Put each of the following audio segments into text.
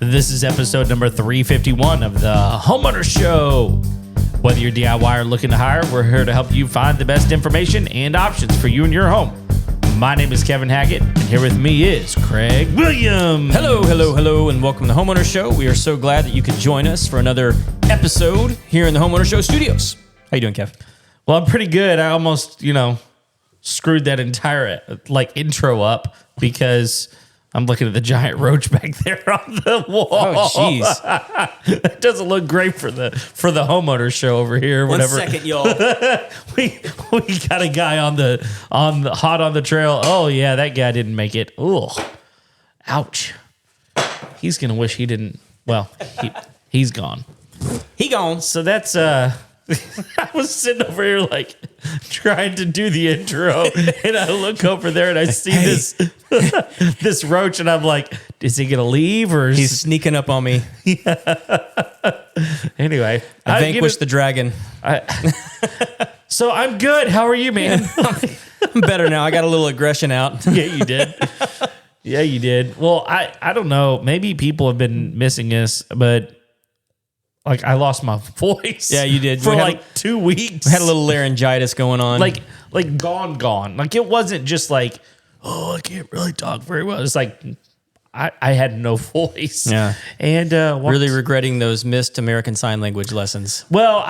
This is episode number 351 of the Homeowner Show. Whether you're DIY or looking to hire, we're here to help you find the best information and options for you and your home. My name is Kevin Hackett, and here with me is Craig Williams. Hello, and welcome to the Homeowner Show. We are so glad that you could join us for another episode here in the Homeowner Show studios. How you doing, Kev? Well, I'm pretty good. I almost, screwed that entire intro up because I'm looking at the giant roach back there on the wall. Oh, jeez. That doesn't look great for the Homeowner Show over here. Whatever. 1 second, y'all. we got a guy on the hot on the trail. Oh yeah, that guy didn't make it. Ooh, ouch. He's gonna wish he didn't. Well, he's gone. He gone. So that's I was sitting over here trying to do the intro, and I look over there and I see this roach, and I'm like, is he gonna leave or he's sneaking up on me? Anyway, I vanquished the dragon. So I'm good. How are you, man? I'm better now. I got a little aggression out. Yeah, you did. Yeah, you did. Well, I don't know. Maybe people have been missing this, but I lost my voice. Yeah, you did. For 2 weeks. We had a little laryngitis going on. Gone. It wasn't just I can't really talk very well. It's I had no voice. Yeah. And really regretting those missed American Sign Language lessons. Well,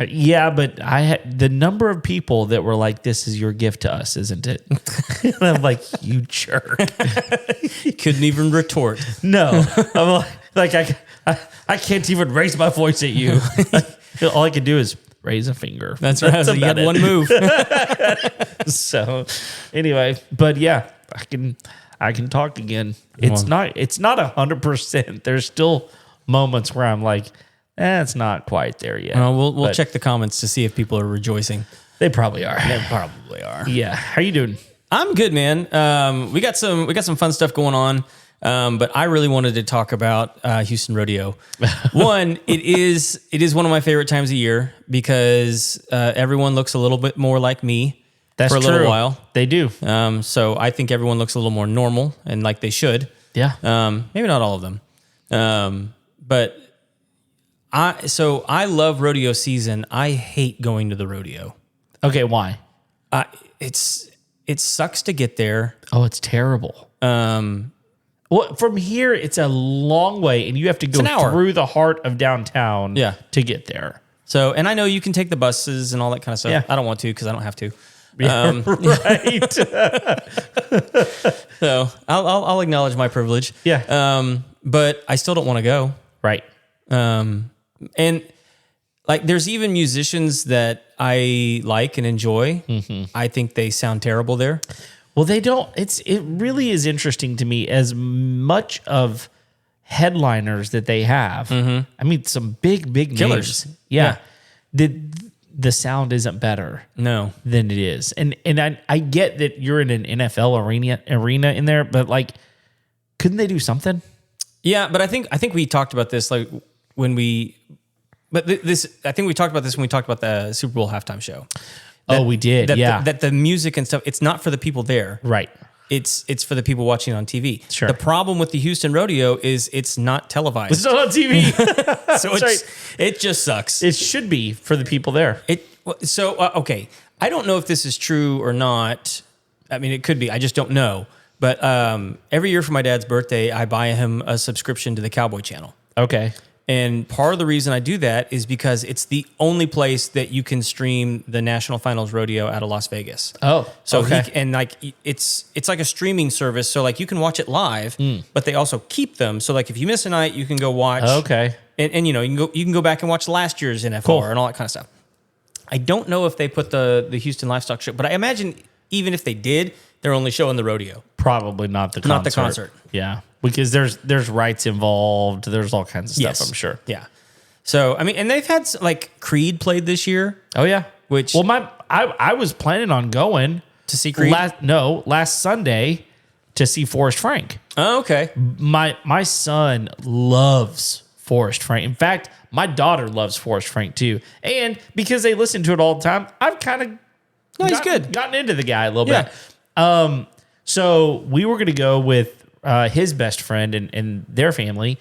yeah, but I had the number of people that were like, "This is your gift to us, isn't it?" And I'm like, "You jerk!" Couldn't even retort. No, I'm I can't even raise my voice at you. All I can do is raise a finger. That's right. So you had one move. So anyway, but yeah, I can talk again. It's not 100%. There's still moments where I'm like, it's not quite there yet. We'll check the comments to see if people are rejoicing. They probably are. They probably are. Yeah. How you doing? I'm good, man. We got some fun stuff going on. But I really wanted to talk about Houston Rodeo. One, it is one of my favorite times of year because everyone looks a little bit more like me. That's for a little while. They do. So I think everyone looks a little more normal and like they should. Yeah. Maybe not all of them. But I love rodeo season. I hate going to the rodeo. Okay, why? It sucks to get there. Oh, it's terrible. Well, from here, it's a long way, and you have to go through the heart of downtown to get there. So, and I know you can take the buses and all that kind of stuff. Yeah. I don't want to because I don't have to. Right. So I'll acknowledge my privilege. Yeah. But I still don't want to go. Right. And there's even musicians that I like and enjoy. Mm-hmm. I think they sound terrible there. Well, they don't. It really is interesting to me as much of headliners that they have. Mm-hmm. I mean, some big killers. Names. Yeah. The sound isn't better. No. Than it is. And I get that you're in an NFL arena in there, but couldn't they do something? Yeah, but I think we talked about this I think we talked about this when we talked about the Super Bowl halftime show. We did. That the music and stuff, it's not for the people there. Right. It's for the people watching on TV. Sure. The problem with the Houston Rodeo is it's not televised. It's not on TV. So it just sucks. It should be for the people there. Okay. I don't know if this is true or not. I mean, it could be. I just don't know. But every year for my dad's birthday, I buy him a subscription to the Cowboy Channel. Okay. And part of the reason I do that is because it's the only place that you can stream the National Finals Rodeo out of Las Vegas. Oh, so okay. It's like a streaming service. So you can watch it live, but they also keep them. So if you miss a night, you can go watch. Okay. And you can go back and watch last year's NFL and all that kind of stuff. I don't know if they put the Houston Livestock Show, but I imagine even if they did, they're only showing the rodeo. Probably not the concert. Not the concert. Yeah. Because there's rights involved. There's all kinds of stuff, Yes. I'm sure. Yeah. So, I mean, and they've had Creed played this year. Oh, yeah. Which... Well, I was planning on going. To see Creed? Last Sunday to see Forrest Frank. Oh, okay. My son loves Forrest Frank. In fact, my daughter loves Forrest Frank too. And because they listen to it all the time, I've kind of he's good. Gotten into the guy a little bit. So we were going to go with his best friend and their family,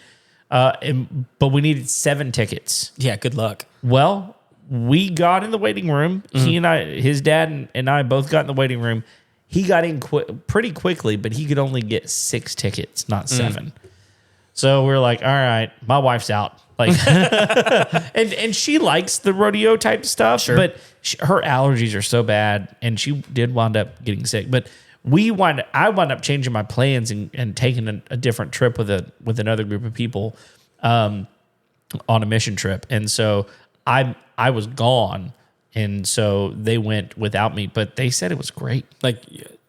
but we needed 7 tickets. Yeah, good luck. Well, we got in the waiting room. He and I, his dad and I both got in the waiting room. He got in pretty quickly, but he could only get 6 tickets, not 7. So we're like, all right, my wife's out. Like, and she likes the rodeo type stuff, but her allergies are so bad, and she did wind up getting sick. But I wound up changing my plans and taking a different trip with another group of people on a mission trip, and so I was gone, and so they went without me. But they said it was great. Like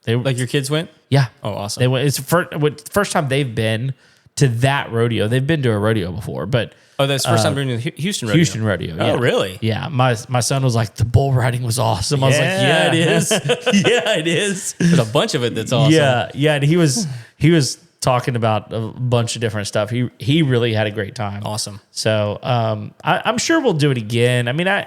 your kids went? Yeah. Oh, awesome. They went. It's the first time they've been to that rodeo. They've been to a rodeo before, but that's the first time doing the Houston Rodeo. Houston Rodeo. Yeah. Oh, really? Yeah. My son was like, the bull riding was awesome. I was like, yeah, it is. Yeah, it is. There's a bunch of it that's awesome. Yeah. And he was talking about a bunch of different stuff. He really had a great time. Awesome. So I'm sure we'll do it again. I mean,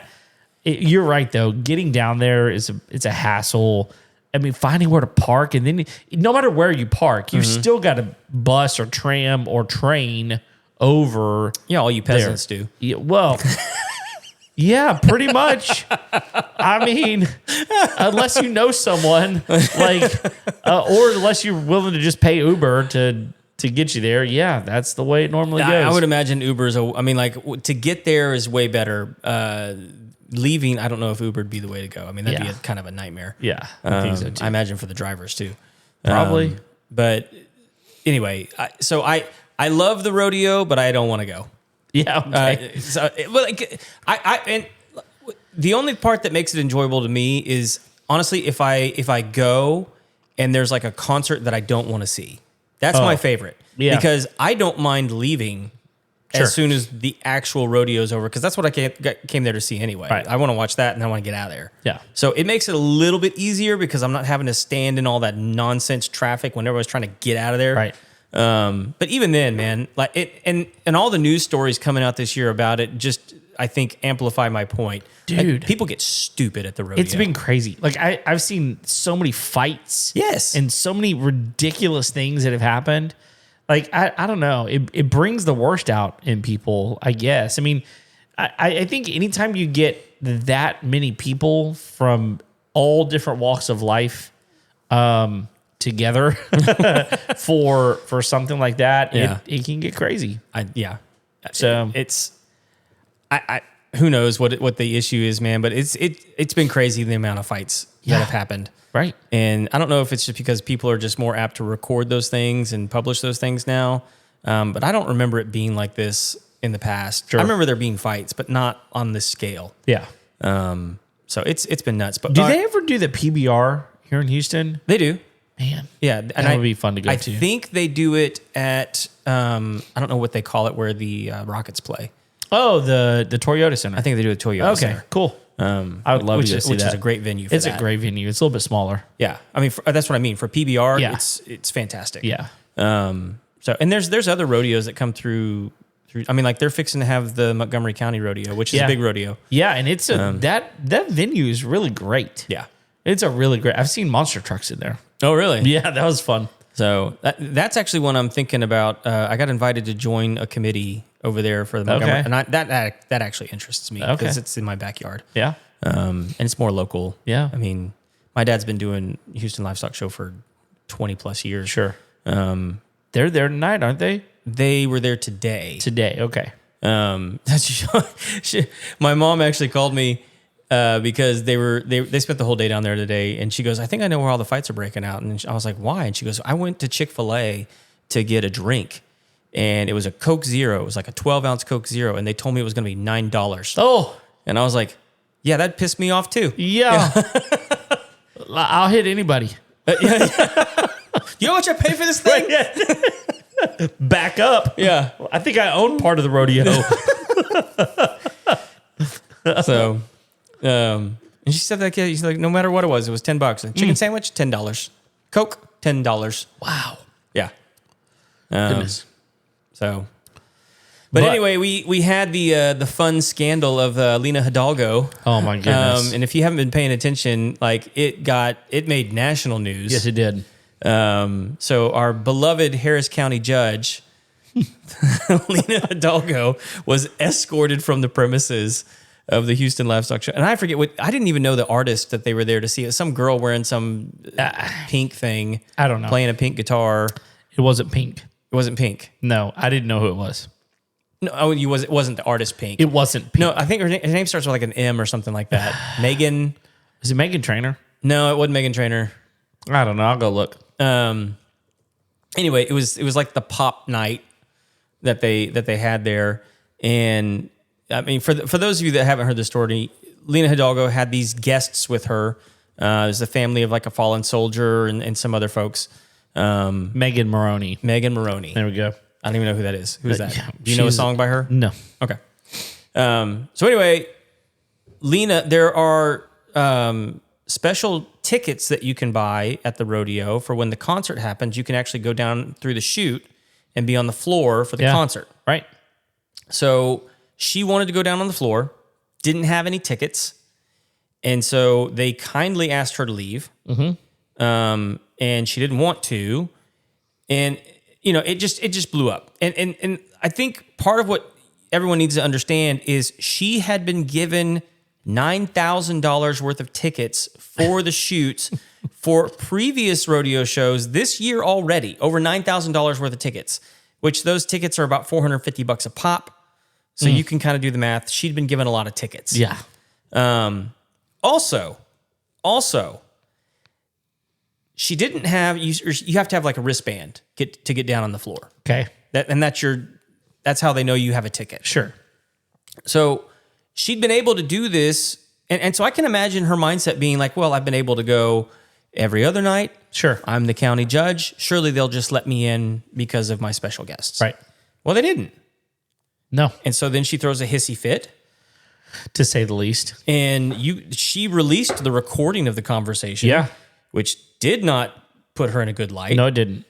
you're right though. Getting down there it's a hassle. I mean, finding where to park, and then no matter where you park, you've still got to bus or tram or train over. Yeah, all you peasants do. Yeah, well, yeah, pretty much. I mean, unless you know someone, like, or unless you're willing to just pay Uber to get you there. Yeah, that's the way it normally goes. I would imagine Uber's. To get there is way better. Leaving, I don't know if Uber would be the way to go. I mean, that'd be kind of a nightmare. Yeah, I think so too. I imagine for the drivers too. Probably. But anyway, I love the rodeo, but I don't want to go. Yeah. Okay. And the only part that makes it enjoyable to me is honestly, if I go and there's like a concert that I don't want to see, that's my favorite. Yeah. Because I don't mind leaving as soon as the actual rodeo is over, because that's what I came there to see anyway. Right. I want to watch that and I want to get out of there. Yeah. So it makes it a little bit easier because I'm not having to stand in all that nonsense traffic when everyone's trying to get out of there. Right. But even then, man, like it, and all the news stories coming out this year about it, just I think amplify my point. Dude, like, people get stupid at the rodeo. It's been crazy. Like I've seen so many fights. Yes. And so many ridiculous things that have happened. Like, I don't know. It brings the worst out in people, I guess. I mean, I think anytime you get that many people from all different walks of life together for something like that, it can get crazy. So it's who knows what the issue is, man, but it's been crazy the amount of fights that have happened. Right. And I don't know if it's just because people are just more apt to record those things and publish those things now. But I don't remember it being like this in the past. Sure. I remember there being fights, but not on this scale. Yeah. So it's been nuts. But do they ever do the PBR here in Houston? They do. Man. Yeah. That would be fun to go to. I think they do it at, I don't know what they call it, where the Rockets play. Oh, the Toyota Center. I think they do a Toyota Center. Okay, cool. I would love to go see that. Which is a great venue for that. It's a great venue. It's a little bit smaller. Yeah. I mean, that's what I mean. For PBR, it's fantastic. Yeah. So, and there's other rodeos that come through. I mean, like they're fixing to have the Montgomery County Rodeo, which is a big rodeo. Yeah, and it's that venue is really great. Yeah. It's a really great. I've seen monster trucks in there. Oh, really? Yeah, that was fun. So that's actually one I'm thinking about. I got invited to join a committee over there for the Montgomery, and that actually interests me because it's in my backyard. Yeah, and it's more local. Yeah, I mean, my dad's been doing Houston Livestock Show for 20 plus years. Sure. They're there tonight, aren't they? They were there today. Okay. My mom actually called me. Because they spent the whole day down there today, and she goes, I think I know where all the fights are breaking out. And I was like, why? And she goes, I went to Chick-fil-A to get a drink, and it was a Coke Zero. It was like a 12-ounce Coke Zero, and they told me it was going to be $9. Oh. And I was like, yeah, that pissed me off too. Yeah. I'll hit anybody. You know what you pay for this thing? Back up. Yeah. I think I own part of the rodeo. So... and she said that kid, he's like, no matter what it was $10. And chicken sandwich, $10. Coke, $10. Wow. Yeah. Goodness. So, but anyway, we had the fun scandal of Lina Hidalgo. Oh my goodness. And if you haven't been paying attention, like it made national news. Yes, it did. So our beloved Harris County judge, Lina Hidalgo, was escorted from the premises of the Houston Livestock Show. And I forget I didn't even know the artist that they were there to see. It was some girl wearing some pink thing. I don't know. Playing a pink guitar. It wasn't Pink. It wasn't Pink. No, I didn't know who it was. No, it wasn't the artist Pink. It wasn't Pink. No, I think her name starts with like an M or something like that. Megan. Is it Megan Trainor? No, it wasn't Megan Trainor. I don't know. I'll go look. Anyway, it was like the pop night that they had there. And I mean, for those of you that haven't heard the story, Lina Hidalgo had these guests with her. There's the family of like a fallen soldier and some other folks. Megan Maroney. There we go. I don't even know who that is. Who's that? Yeah, Do you know a song by her? No. Okay. So anyway, Lina, there are special tickets that you can buy at the rodeo for when the concert happens. You can actually go down through the chute and be on the floor for the concert. Right. So she wanted to go down on the floor, didn't have any tickets, and so they kindly asked her to leave. And she didn't want to, and it just blew up. And I think part of what everyone needs to understand is she had been given $9,000 worth of tickets for the shoots for previous rodeo shows this year already. Over $9,000 worth of tickets, which those tickets are about $450 a pop. So you can kind of do the math. She'd been given a lot of tickets. Yeah. Also, she didn't have, you have to have like a wristband to get down on the floor. Okay. That's how they know you have a ticket. Sure. So she'd been able to do this. And so I can imagine her mindset being like, well, I've been able to go every other night. Sure. I'm the county judge. Surely they'll just let me in because of my special guests. Right. Well, they didn't. No. And so then she throws a hissy fit. To say the least. And she released the recording of the conversation. Yeah. Which did not put her in a good light. No, it didn't.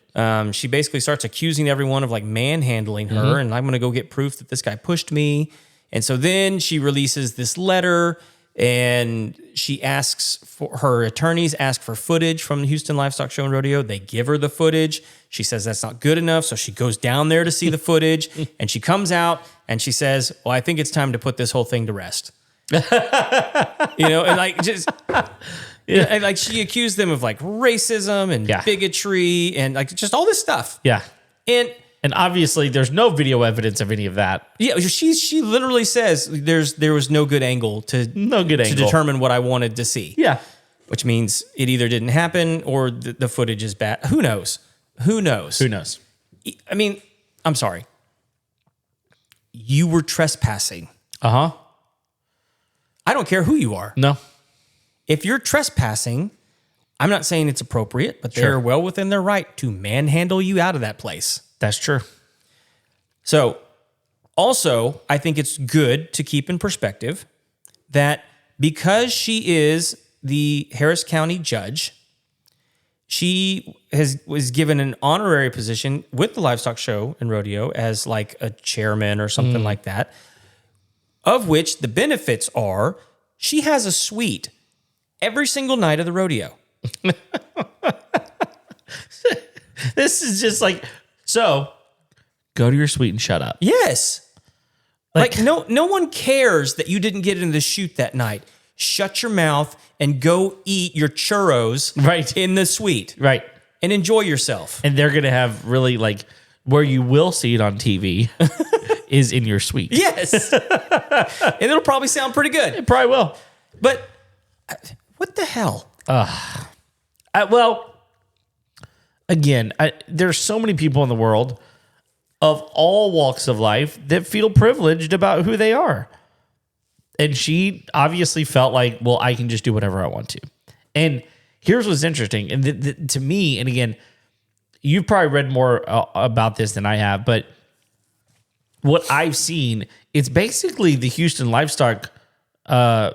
She basically starts accusing everyone of like manhandling her, and I'm going to go get proof that this guy pushed me. And so then she releases this letter, and she asks for her attorneys ask for footage from the Houston Livestock Show and Rodeo. They give her the footage. She says that's not good enough, so she goes down there to see the footage, and she comes out and she says, "Well, I think it's time to put this whole thing to rest." And like just. Yeah. And like she accused them of like racism and bigotry and like just all this stuff. Yeah. And obviously there's no video evidence of any of that. Yeah, she literally says there was no good angle to determine what I wanted to see. Yeah. Which means it either didn't happen or the footage is bad. Who knows? I mean, I'm sorry. You were trespassing. Uh-huh. I don't care who you are. No. If you're trespassing, I'm not saying it's appropriate, but they're well within their right to manhandle you out of that place. That's true. So, also, I think it's good to keep in perspective that because she is the Harris County judge, she was given an honorary position with the Livestock Show and Rodeo as like a chairman or something like that, of which the benefits are she has a suite every single night of the rodeo. This is just like, so go to your suite and shut up. Yes. Like no one cares that you didn't get into the chute that night. Shut your mouth and go eat your churros in the suite. Right. And enjoy yourself. And they're going to have really like where you will see it on TV is in your suite. Yes. And it'll probably sound pretty good. It probably will. But what the hell? Well, again, there's so many people in the world of all walks of life that feel privileged about who they are. And she obviously felt like, well, I can just do whatever I want to. And here's what's interesting. And to me, and again, you've probably read more about this than I have, but what I've seen, it's basically the Houston Livestock, the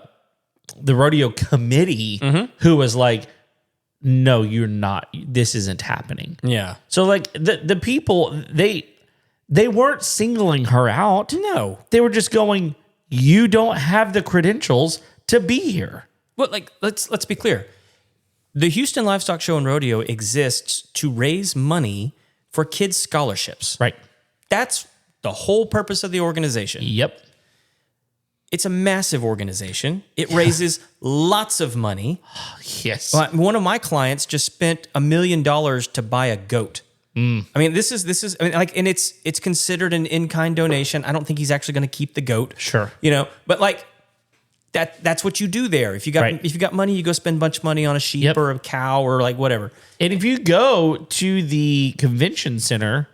rodeo committee who was like, no, you're not. This isn't happening. Yeah. So like the people, they weren't singling her out. No. They were just going, you don't have the credentials to be here. Well, like let's be clear. The Houston Livestock Show and Rodeo exists to raise money for kids' scholarships. Right. That's the whole purpose of the organization. Yep. It's a massive organization. It raises lots of money. Yes. One of my clients just spent $1 million to buy a goat. I mean, this is I mean, like, and it's considered an in-kind donation. I don't think he's actually going to keep the goat. Sure. But like that's what you do there. If you got money, you go spend a bunch of money on a sheep or a cow or like whatever. And if you go to the convention center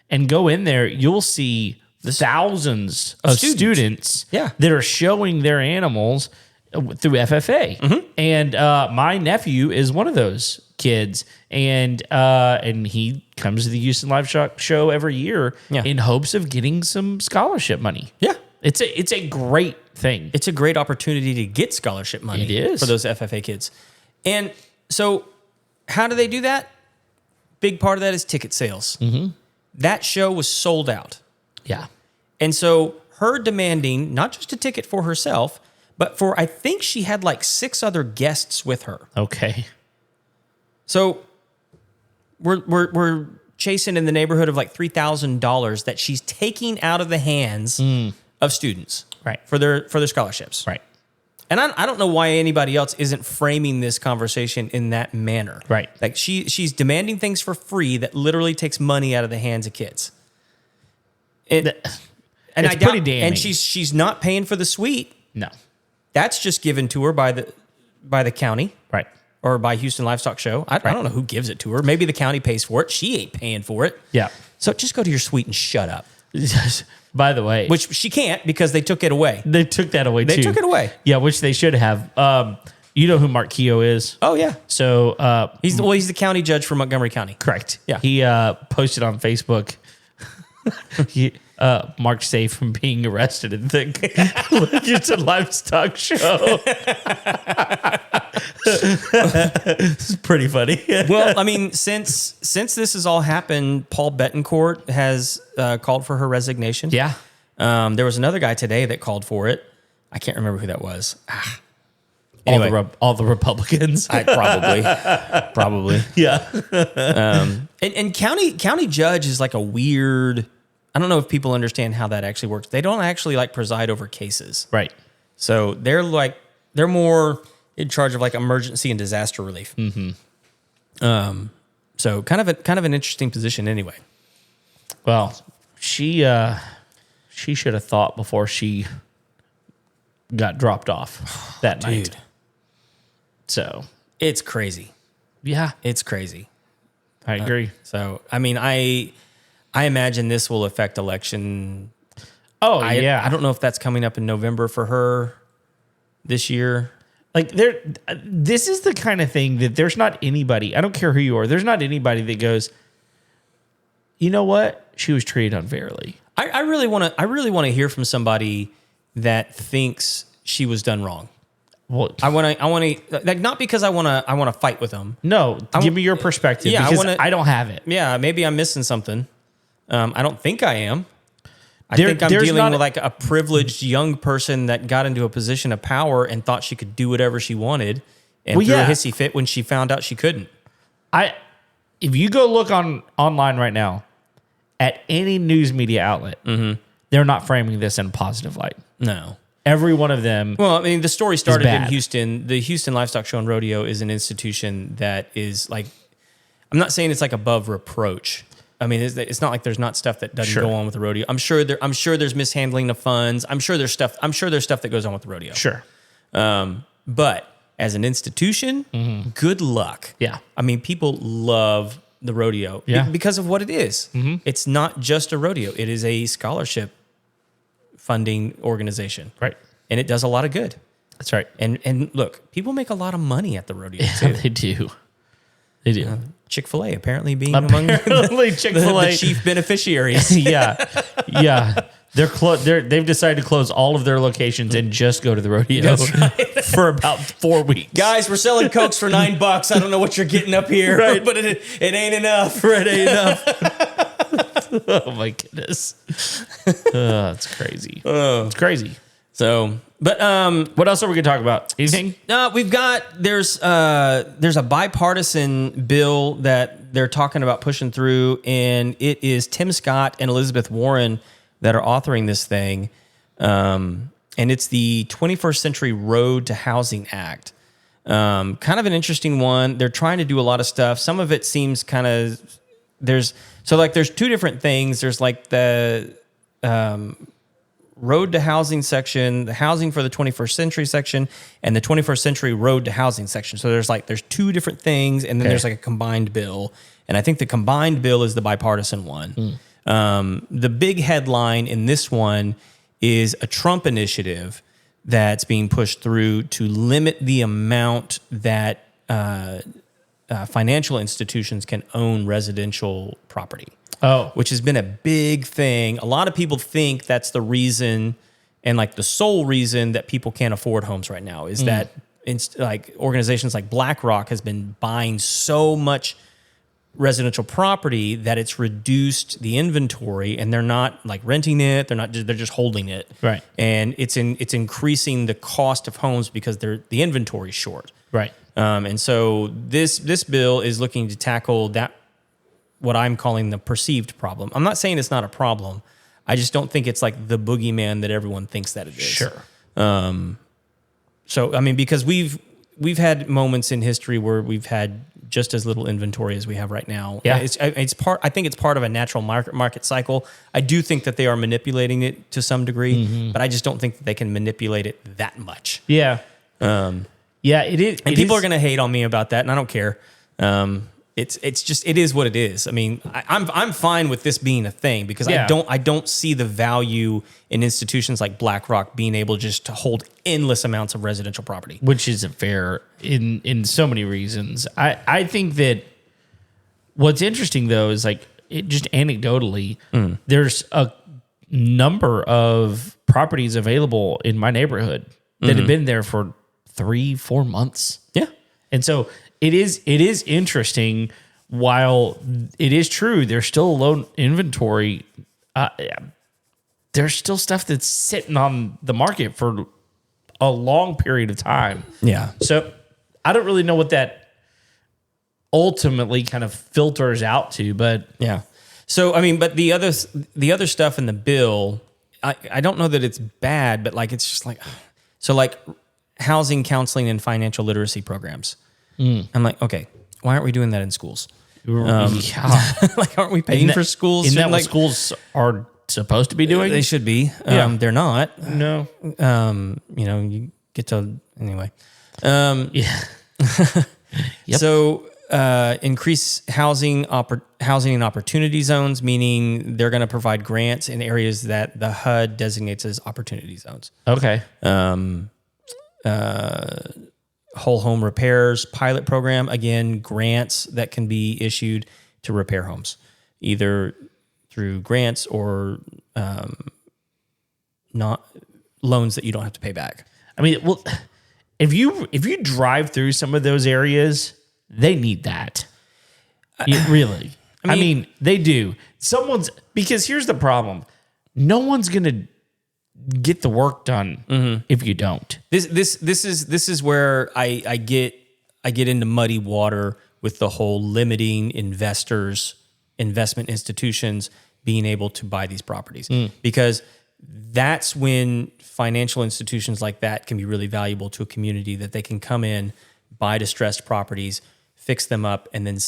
and go in there, you'll see thousands of students that are showing their animals through FFA. Mm-hmm. And my nephew is one of those kids, and he comes to the Houston Livestock Show every year in hopes of getting some scholarship money. Yeah. It's a great thing. It's a great opportunity to get scholarship money. It is. For those FFA kids. And so how do they do that? Big part of that is ticket sales. Mm-hmm. That show was sold out. Yeah. And so her demanding not just a ticket for herself, but for, I think she had like 6 other guests with her. Okay. So we're chasing in the neighborhood of like $3,000 that she's taking out of the hands of students, right, for their scholarships, right. And I don't know why anybody else isn't framing this conversation in that manner, right? Like she's demanding things for free that literally takes money out of the hands of kids. And it's pretty damning. And she's not paying for the suite. No, that's just given to her by the county, right? Or by Houston Livestock Show. I don't know who gives it to her. Maybe the county pays for it. She ain't paying for it. Yeah. So just go to your suite and shut up. By the way. Which she can't because they took it away. They took that away, too. They took it away. Yeah, which they should have. You know who Mark Keogh is? Oh, yeah. So he's the county judge for Montgomery County. Correct. Yeah. He posted on Facebook. Mark's safe from being arrested at the Houston Livestock Show. This is pretty funny. Well, I mean, since this has all happened, Paul Betancourt has called for her resignation. Yeah. There was another guy today that called for it. I can't remember who that was. Anyway. All the Republicans. Probably. Yeah. And county judge is like a weird. I don't know if people understand how that actually works. They don't actually like preside over cases. Right. So they're more in charge of like emergency and disaster relief. Mm-hmm. So kind of an interesting position anyway. Well, she should have thought before she got dropped off that night. Dude. So it's crazy. Yeah. It's crazy. I agree. So I mean I imagine this will affect election. Oh, yeah. I don't know if that's coming up in November for her this year. Like this is the kind of thing that there's not anybody, I don't care who you are, there's not anybody that goes, you know what? She was treated unfairly. I really want to hear from somebody that thinks she was done wrong. Well, I want to like, not because I want to fight with them. No, give me your perspective. Yeah, because I don't have it. Yeah, maybe I'm missing something. I don't think I am. I think I'm dealing with like a privileged young person that got into a position of power and thought she could do whatever she wanted and threw a hissy fit when she found out she couldn't. If you go look online right now at any news media outlet, they're not framing this in a positive light. No. Every one of them. Well, I mean, the story started in Houston. The Houston Livestock Show and Rodeo is an institution that is like, I'm not saying it's like above reproach. I mean, it's not like there's not stuff that doesn't go on with the rodeo. I'm sure there's mishandling of funds. I'm sure there's stuff that goes on with the rodeo. Sure. But as an institution, good luck. Yeah. I mean, people love the rodeo because of what it is. Mm-hmm. It's not just a rodeo. It is a scholarship funding organization. Right. And it does a lot of good. That's right. And look, people make a lot of money at the rodeo too. They do. They do. Chick-fil-A apparently being among the chief beneficiaries. Yeah. They've decided to close all of their locations and just go to the rodeo for about 4 weeks. Guys, we're selling Cokes for $9. I don't know what you're getting up here, but it ain't enough. It ain't enough. Oh my goodness. It's crazy. It's crazy. So, but What else are we going to talk about? Anything? there's a bipartisan bill that they're talking about pushing through, and it is Tim Scott and Elizabeth Warren that are authoring this thing, and it's the 21st Century Road to Housing Act. Kind of an interesting one. They're trying to do a lot of stuff. Some of it seems kind of there's two different things. There's like the Road to Housing section, the Housing for the 21st Century section, and the 21st Century Road to Housing section. So there's two different things, and then there's like a combined bill. And I think the combined bill is the bipartisan one. The big headline in this one is a Trump initiative that's being pushed through to limit the amount that financial institutions can own residential property. Oh, Which has been a big thing. A lot of people think that's the reason, and like the sole reason that people can't afford homes right now is that like organizations like BlackRock has been buying so much residential property that it's reduced the inventory, and they're not like renting it. They're just holding it. Right. And it's increasing the cost of homes because the inventory is short. right. And so this bill is looking to tackle that, what I'm calling the perceived problem. I'm not saying it's not a problem. I just don't think it's like the boogeyman that everyone thinks that it is. Sure. So I mean, because we've had moments in history where we've had just as little inventory as we have right now. Yeah. It's part. I think it's part of a natural market cycle. I do think that they are manipulating it to some degree, but I just don't think that they can manipulate it that much. Yeah. Yeah, it is. And people are going to hate on me about that, and I don't care. It's just, it is what it is. I mean, I'm fine with this being a thing because Yeah. I don't see the value in institutions like BlackRock being able just to hold endless amounts of residential property. Which isn't fair in so many reasons. I think that what's interesting though is like just anecdotally, there's a number of properties available in my neighborhood that have been there for 3-4 months. Yeah. And so it is interesting. While it is true, there's still low inventory. There's still stuff that's sitting on the market for a long period of time. Yeah. So I don't really know what that ultimately kind of filters out to, but Yeah. So, I mean, but the other stuff in the bill, I don't know that it's bad, but like, it's just like, so like housing, counseling, and financial literacy programs. I'm like, okay, why aren't we doing that in schools? Like, aren't we paying for schools? Isn't that like, what schools are supposed to be doing? They should be. Yeah. They're not. No. You get to, anyway. Yeah. Yep. So, increase housing and opportunity zones, meaning they're going to provide grants in areas that the HUD designates as opportunity zones. Okay. Whole home repairs pilot program, again, grants that can be issued to repair homes, either through grants or not loans that you don't have to pay back. I mean, well, if you drive through some of those areas, they need that. Really. I mean, they do. Because here's the problem. No one's going to get the work done if you don't. This is where I get into muddy water with the whole limiting investment institutions being able to buy these properties, because that's when financial institutions like that can be really valuable to a community, that they can come in, buy distressed properties, fix them up, and then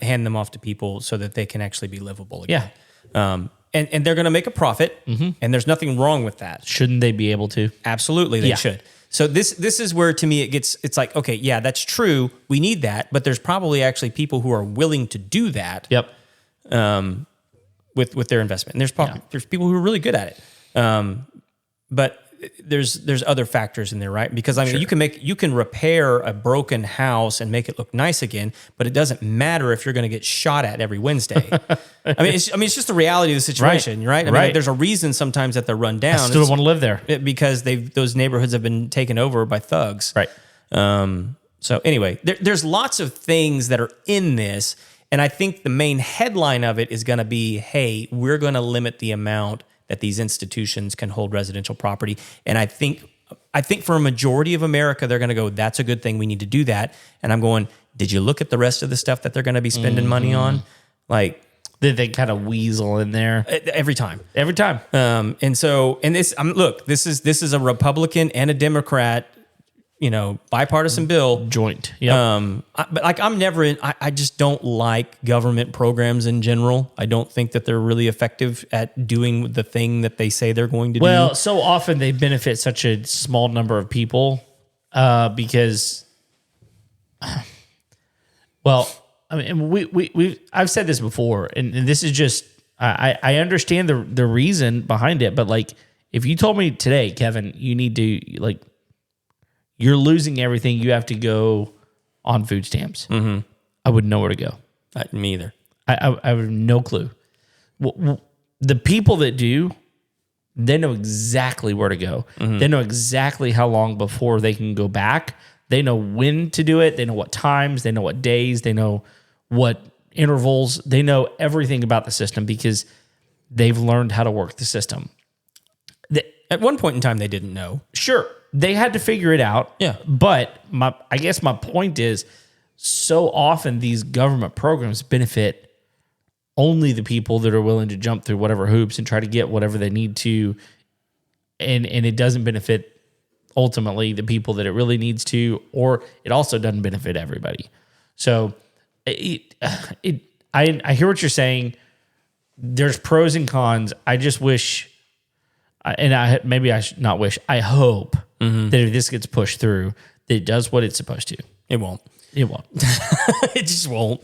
hand them off to people so that they can actually be livable again. Yeah. And they're going to make a profit, and there's nothing wrong with that. Shouldn't they be able to? Absolutely, they should. So this is where, to me, it's like, okay, yeah, that's true. We need that, but there's probably actually people who are willing to do that. Yep. With their investment, and there's people who are really good at it. But there's other factors in there, right? Because I mean, you can repair a broken house and make it look nice again, but it doesn't matter if you're going to get shot at every Wednesday. I mean, it's just the reality of the situation, right? I mean, there's a reason sometimes that they're run down. I still don't want to live there because those neighborhoods have been taken over by thugs, right? So anyway, there's lots of things that are in this, and I think the main headline of it is going to be, hey, we're going to limit the amount that these institutions can hold residential property. And I think for a majority of America, they're going to go, that's a good thing. We need to do that. And I'm going, did you look at the rest of the stuff that they're going to be spending money on? Like, Did they kind of weasel in there every time. And This is a Republican and a Democrat, bipartisan bill. joint? Yeah. But like I just don't like government programs in general. I don't think that they're really effective at doing the thing that they say they're going to do. Well, so often they benefit such a small number of people because, well, I mean, I've said this before, and this is just, I understand the reason behind it, but like, if you told me today, Kevin, you need to, like, you're losing everything, you have to go on food stamps, I wouldn't know where to go. Me either. I have no clue. The people that do, they know exactly where to go. They know exactly how long before they can go back. They know when to do it. They know what times. They know what days. They know what intervals. They know everything about the system because they've learned how to work the system. At one point in time, they didn't know. Sure, they had to figure it out. Yeah. But I guess my point is, so often these government programs benefit only the people that are willing to jump through whatever hoops and try to get whatever they need to, and it doesn't benefit ultimately the people that it really needs to, or it also doesn't benefit everybody. So I hear what you're saying. There's pros and cons. I just wish, and I should not wish, I hope that if this gets pushed through, that it does what it's supposed to. It won't. It won't. It just won't.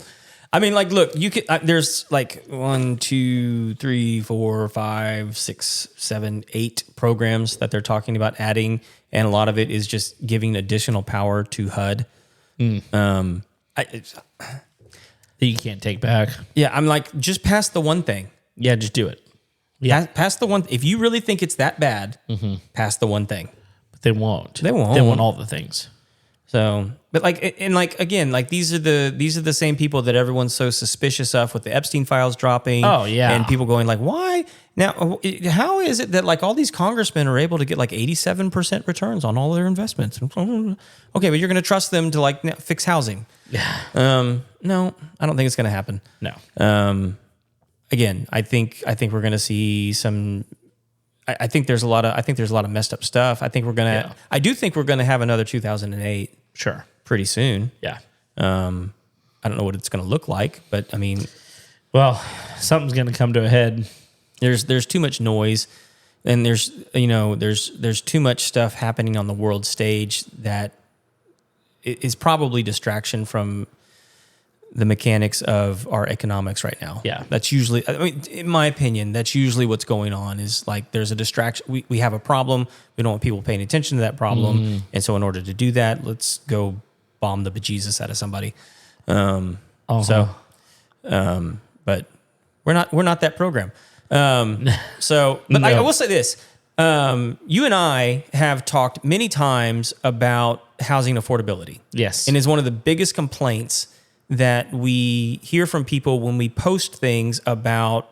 I mean, like, look, you could. There's like 1, 2, 3, 4, 5, 6, 7, 8 programs that they're talking about adding, and a lot of it is just giving additional power to HUD. That you can't take back. Yeah, I'm like, just pass the one thing. Yeah, just do it. Yeah, pass the one. If you really think it's that bad, pass the one thing. But they won't. They won't. They want all the things. So, but like, and like, again, like these are the same people that everyone's so suspicious of with the Epstein files dropping. Oh, yeah. And people going like, why? Now, how is it that like all these congressmen are able to get like 87% returns on all their investments? Okay, but you're going to trust them to like fix housing. Yeah. No, I don't think it's going to happen. No. Again, I think we're going to see some. I think there's a lot of messed up stuff. I think we're gonna. Yeah. I do think we're gonna have another 2008. Sure. Pretty soon. Yeah. I don't know what it's gonna look like, but I mean, well, something's gonna come to a head. There's too much noise, and there's too much stuff happening on the world stage that is probably distraction from the mechanics of our economics right now. Yeah. That's usually, I mean, in my opinion, that's usually what's going on is like there's a distraction. We have a problem. We don't want people paying attention to that problem. And so in order to do that, let's go bomb the bejesus out of somebody. But we're not that program. But I will say this. You and I have talked many times about housing affordability. Yes. And it's one of the biggest complaints that we hear from people when we post things about,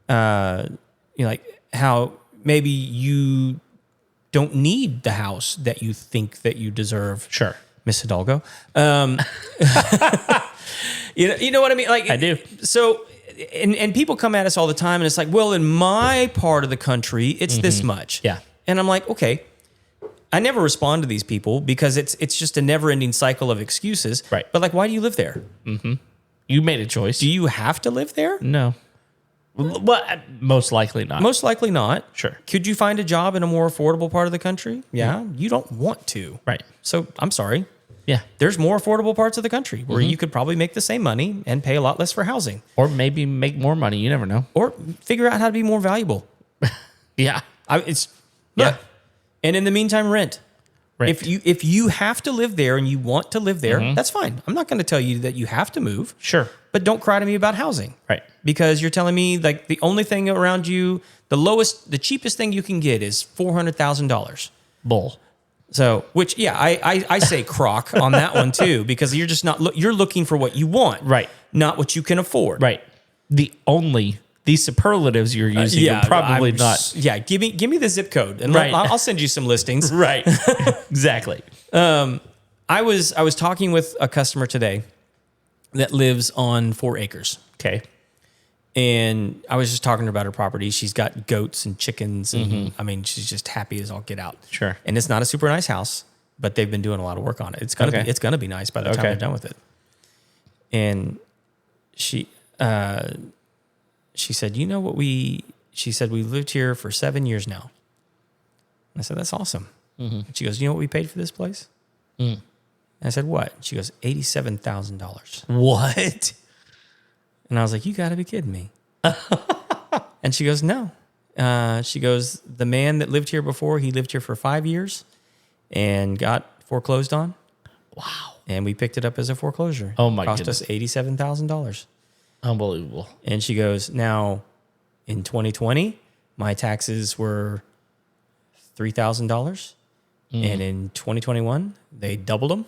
like how maybe you don't need the house that you think that you deserve. Sure. Miss Hidalgo. You know what I mean? Like I do. So, and people come at us all the time and it's like, well, in my part of the country, it's this much. Yeah. And I'm like, okay. I never respond to these people because it's just a never-ending cycle of excuses. Right. But like, why do you live there? You made a choice. Do you have to live there? No. Well, most likely not. Most likely not. Sure. Could you find a job in a more affordable part of the country? Yeah. You don't want to. Right. So I'm sorry. Yeah. There's more affordable parts of the country where you could probably make the same money and pay a lot less for housing. Or maybe make more money. You never know. Or figure out how to be more valuable. Yeah. And in the meantime, rent. Rent. If you have to live there and you want to live there, that's fine. I'm not going to tell you that you have to move. Sure. But don't cry to me about housing. Right. Because you're telling me like the only thing around you, the cheapest thing you can get is $400,000. Bull. So, which, I say crock on that one too, because you're just not, you're looking for what you want. Right. Not what you can afford. Right. The only these superlatives you're using are probably not. Yeah, give me the zip code, and Right. I'll send you some listings. Right. Exactly. I was talking with a customer today that lives on 4 acres. Okay. And I was just talking to her about her property. She's got goats and chickens, and I mean, she's just happy as all get out. Sure. And it's not a super nice house, but they've been doing a lot of work on it. It's gonna be nice by the time they're done with it. And she said, you know what she said, we lived here for 7 years now. And I said, that's awesome. And she goes, you know what we paid for this place? And I said, what? She goes, $87,000. What? And I was like, you got to be kidding me. And she goes, no. She goes, the man that lived here before, he lived here for 5 years and got foreclosed on. Wow. And we picked it up as a foreclosure. Oh, my Cost goodness. us $87,000. Unbelievable. And she goes, now in 2020, my taxes were $3,000. And in 2021, they doubled them.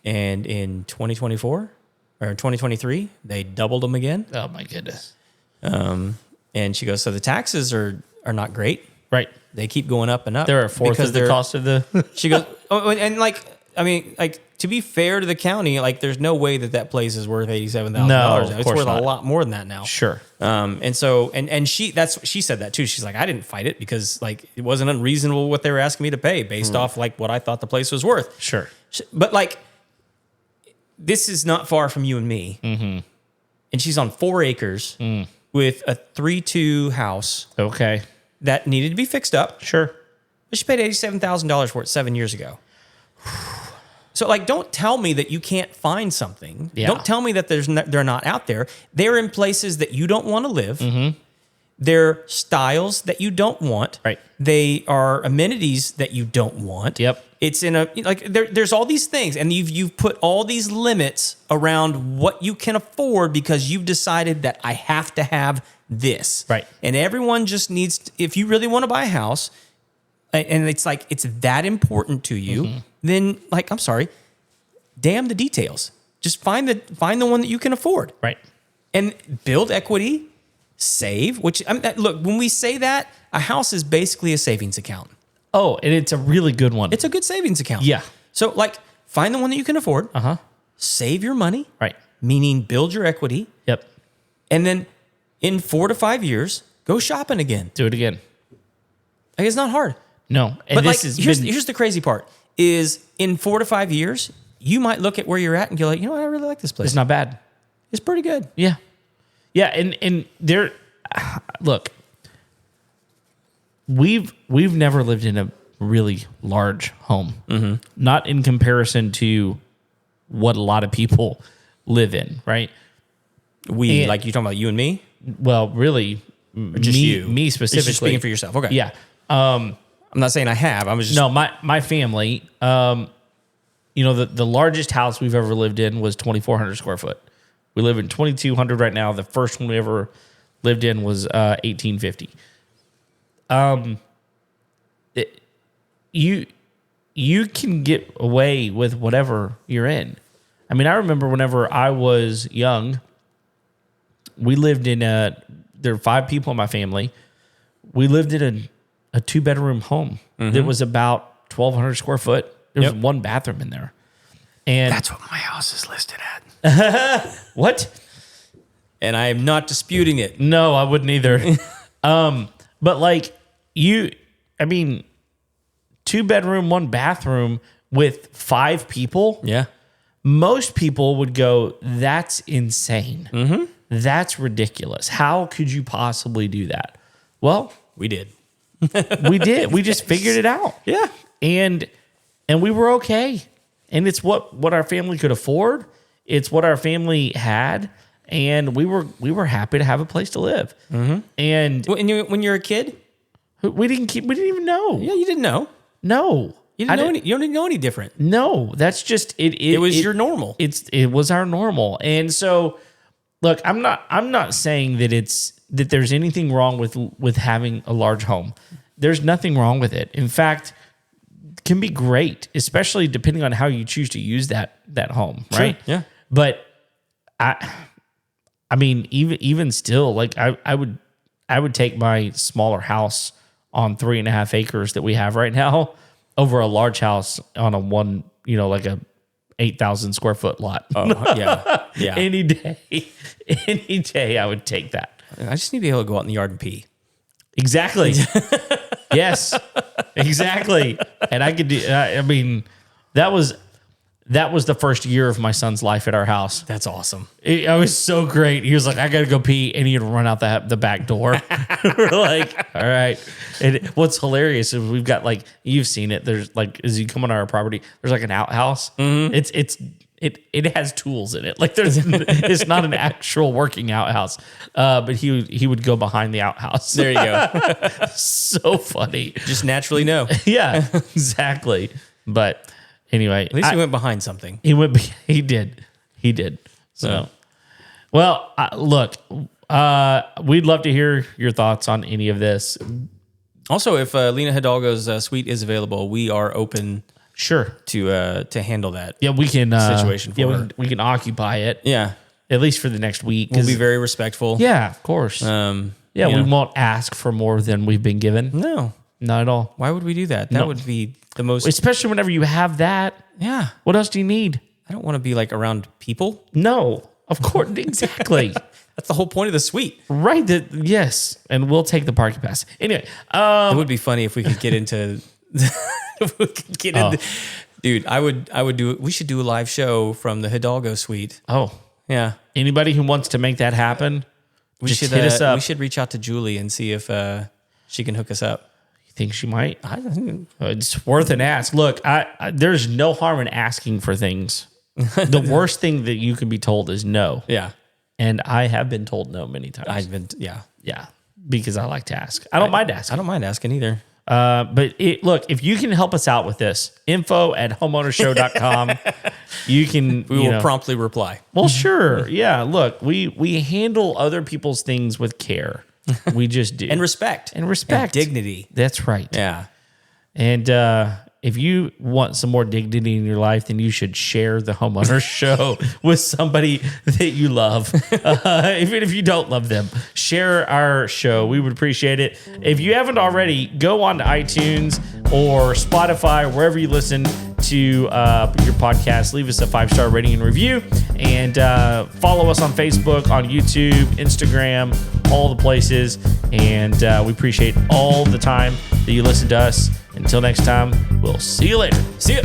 And in 2024 or 2023, they doubled them again. Oh, my goodness. And she goes, so the taxes are not great. Right. They keep going up and up. They're a fourth of the cost of the... She goes, oh, and like, I mean, like, to be fair to the county, like, there's no way that place is worth $87,000. No, of it's course worth not. a lot more than that now. Sure. And so, and she said that too. She's like, I didn't fight it because like it wasn't unreasonable what they were asking me to pay based off like what I thought the place was worth. Sure. But like, this is not far from you and me. And she's on 4 acres with a 3-2 house Okay. that needed to be fixed up. Sure. But she paid $87,000 for it 7 years ago. So, like, don't tell me that you can't find something. Yeah. Don't tell me that they're not out there. They're in places that you don't want to live. They're styles that you don't want. Right. They are amenities that you don't want. Yep. It's in a like there's all these things, and you've put all these limits around what you can afford because you've decided that I have to have this. Right. And everyone just needs to, if you really want to buy a house, and it's like it's that important to you, then like I'm sorry, damn the details. Just find the one that you can afford. Right. And build equity, save. Which look, when we say that, a house is basically a savings account. Oh, and it's a really good one. It's a good savings account. Yeah. So like find the one that you can afford. Save your money. Right. Meaning build your equity. Yep. And then in 4 to 5 years, go shopping again. Do it again. Like it's not hard. No. And But this like, is here's the crazy part is in 4 to 5 years, you might look at where you're at and you're like, you know what, I really like this place. it's not bad. It's pretty good. Yeah. Yeah. And there, look, we've never lived in a really large home, not in comparison to what a lot of people live in. Right. Like you talking about you and me? Well, really, Just you. me It's specifically. just speaking for yourself. Okay. Yeah. I'm not saying I have. I was just No, my family, you know, the largest house we've ever lived in was 2,400 square foot. We live in 2,200 right now. The first one we ever lived in was 1850. You can get away with whatever you're in. I mean, I remember whenever I was young, we lived in there were 5 people in my family. We lived in a 2-bedroom home that was about 1,200 square foot. There was 1 bathroom in there. And that's what my house is listed at. what? And I am not disputing it. No, I wouldn't either. But like I mean, 2-bedroom, 1 bathroom with 5 people. Yeah. Most people would go, that's insane. That's ridiculous. How could you possibly do that? Well, We did. we did. We just figured it out. Yeah. And we were okay. And it's what our family could afford. It's what our family had. And we were happy to have a place to live. And When you're a kid? we didn't even know. Yeah, you didn't know. No. You don't know any different. No, that's just it. It was your normal. It was our normal. And so, look, I'm not saying that there's anything wrong with having a large home. There's nothing wrong with it. In fact, it can be great, especially depending on how you choose to use that home, right? Yeah. But I mean, even still, like I would take my smaller house on 3.5 acres that we have right now over a large house on a one, like a 8,000 square foot lot. Oh, yeah. Yeah. Any day I would take that. I just need to be able to go out in the yard and pee. Exactly. Yes, exactly. And I could do, I mean, that was the first year of my son's life at our house. That's awesome. It was so great. He was like, I got to go pee. And he'd run out the back door. We're like, all right. And what's hilarious is we've got like, you've seen it. There's like, as you come on our property, there's like an outhouse. Mm-hmm. It has tools in it. Like it's not an actual working outhouse. But he would go behind the outhouse. There you go. So funny. Just naturally know. Yeah, exactly. But anyway, at least he went behind something. He did. So, well, look, we'd love to hear your thoughts on any of this. Also, if Lina Hidalgo's suite is available, we are open. Sure. To handle that. Yeah, we can situation for her. we can occupy it. Yeah, at least for the next week. We'll be very respectful. Yeah, of course. We won't ask for more than we've been given. No, not at all. Why would we do that? That would be the most. Especially whenever you have that. Yeah. What else do you need? I don't want to be like around people. No, of course, exactly. That's the whole point of the suite, right? Yes, and we'll take the parking pass anyway. It would be funny if we could get into. Dude, I would do it. We should do a live show from the Hidalgo suite. Oh, yeah. Anybody who wants to make that happen, just hit us up. We should reach out to Julie and see if she can hook us up. You think she might? It's worth an ask. Look, there's no harm in asking for things. The worst thing that you can be told is no. Yeah. And I have been told no many times. Yeah. Because I like to ask. I don't mind asking. I don't mind asking either. But look, if you can help us out with this, info@homeownershow.com, we will promptly reply. Well, sure. Yeah. Look, we handle other people's things with care. We just do. And respect. And dignity. That's right. Yeah. And if you want some more dignity in your life, then you should share the Homeowner Show with somebody that you love. Even if you don't love them, share our show. We would appreciate it. If you haven't already, go on to iTunes or Spotify, wherever you listen to your podcast. Leave us a 5-star rating and review. And follow us on Facebook, on YouTube, Instagram, all the places. And we appreciate all the time that you listen to us. Until next time, we'll see you later. See ya.